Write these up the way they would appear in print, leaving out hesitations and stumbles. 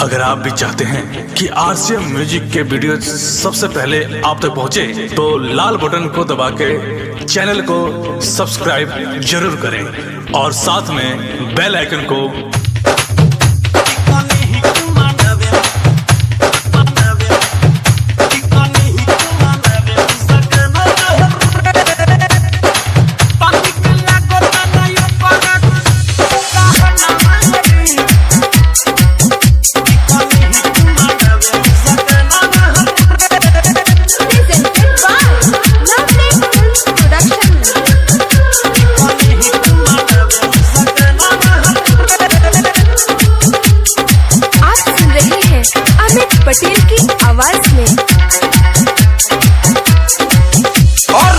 अगर आप भी चाहते हैं कि आरसीएम म्यूजिक के वीडियो सबसे पहले आप तक पहुंचे, तो लाल बटन को दबा के चैनल को सब्सक्राइब जरूर करें और साथ में बेल आइकन को पटेल की आवाज में। और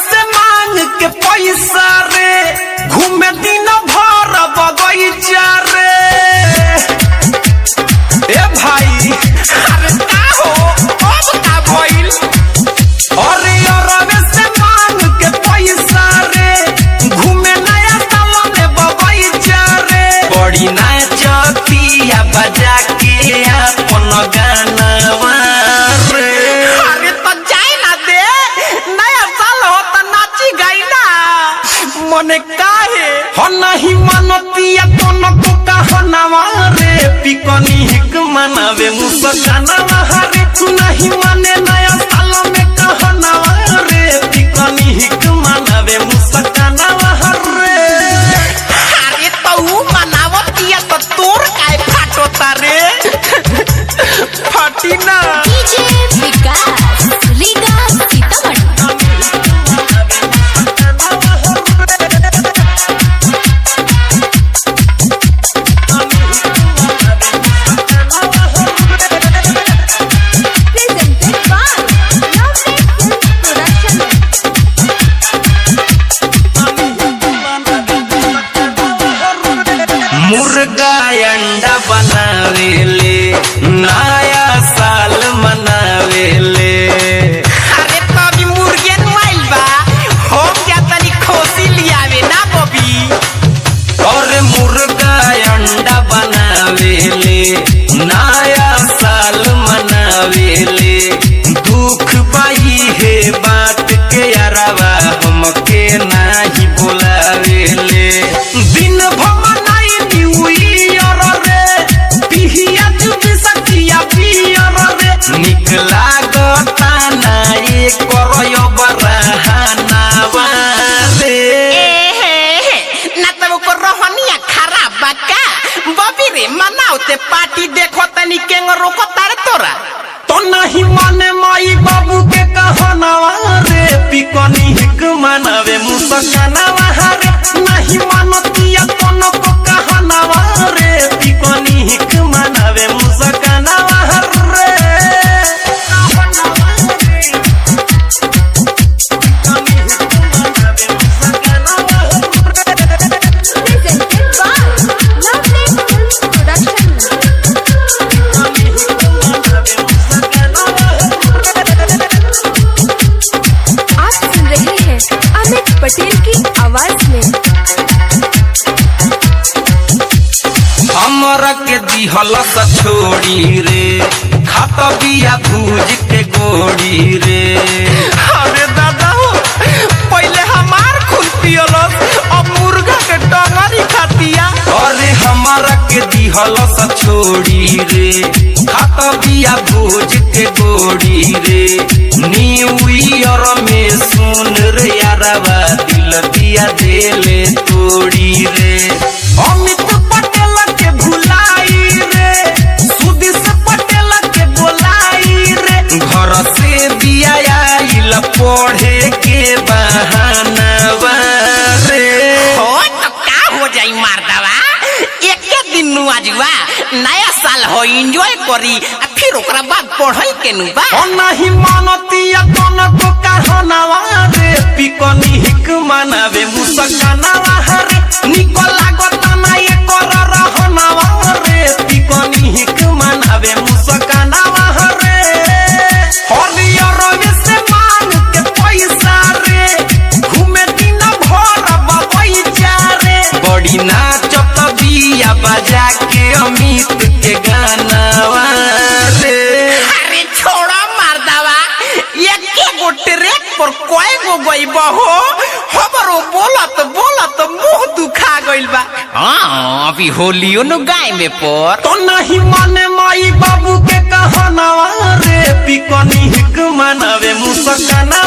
से मांग के पैसा रे घूमे दिन भर बगैचा रे। ए भाई अरे का हो अब का भइल। और से मांग के पैसा रे घूमे नया साल में बगैचा रे। बड़ी नाचतिया बजा के अपन गानवा रे। अरे तो जाए ना दे, नया साल हो तो नाची गई ना। मने काहे हो नहीं मनतिया कोनो को कहनावा रे। पिकनी हिक मनावे मुस्कानावा रे। नहीं मने नया साल में कहनावा रे। पिकनी हिक मनावे मुस्कानावा रे। अरे तो मनावतिया तो तोर काहे फाटोता रे। फाटीना डीजे विकास लीगा सीतामढ़ी। मुर्गा अंडा बनावेले नया साल मनावेले। अरे तभी मुर्गे नुआइल बा हम क्या तनी खोसी लियावे ना बबी। और मुर्गा अंडा बनावेले नया साल मनावेले। दुख पाई है बात के अरवा हमके नाही बोलावेले। दिन भर निकला गोताना ये करो बरहनावा रे। ना तब को रोहनिया खराब बका बबी रे मनाओते पार्टी देखो तनी केंग रोको तार तोरा। तो नहीं माने माई बाबू के कहनावा रे। पिकनी हिक मनावे मुस्कानावा रे। नहीं मानतिया कोनो को कहनावा रे। पिकनी हिक मनावे मुस्कानावा रे। पटेल की आवाज में। हमरा के दिहल छोड़ी रे खात बिया भूज के गोड़ी रे। अरे दादा पहले हमार खुल पियलस अब मुर्गा के डंगरी खातिया। अरे हमरा के दिहल छोड़ी रे खात बिया भूज के गोड़ी रे। न्यू ईयर में सुन रे यारवा दिल दिया देले तोड़ी रे। अमित पटेल के भुलाई रे सुदी से पटेल के बोलाई रे। घर से दिया आइल पढ़े के बहानावा रे। हो तो का हो जाई मर्दवा एक दिन नुआजुआ नया साल हो एंजॉय करी फिर ओकरा बाद पढ़ाई के नु बा। ओ नहीं मानतिया कोनो को कहनावा रे। पिकनी हिक मनावे मुस्कानावा रे। निको लागता ना ये कर रहनावा रे। पिकनी हिक मनावे मुस्कानावा रे। हरियर से मांग के पैसा रे घूमे दिन भर बगैचा रे। बड़ी नाचत बिया बजा के अमित के गाना गानावा रे। अरे छोड़ा मर्दावा, एके गो ट्रैक पर कोई गो गइब हो, हमरो बोलत मुंह दुखा गइल बा। हां अभी होलियो न गाय में पर तो नहीं माने माई बाबू के कहनावा रे, पिकनी हिक मनावे मुस्काना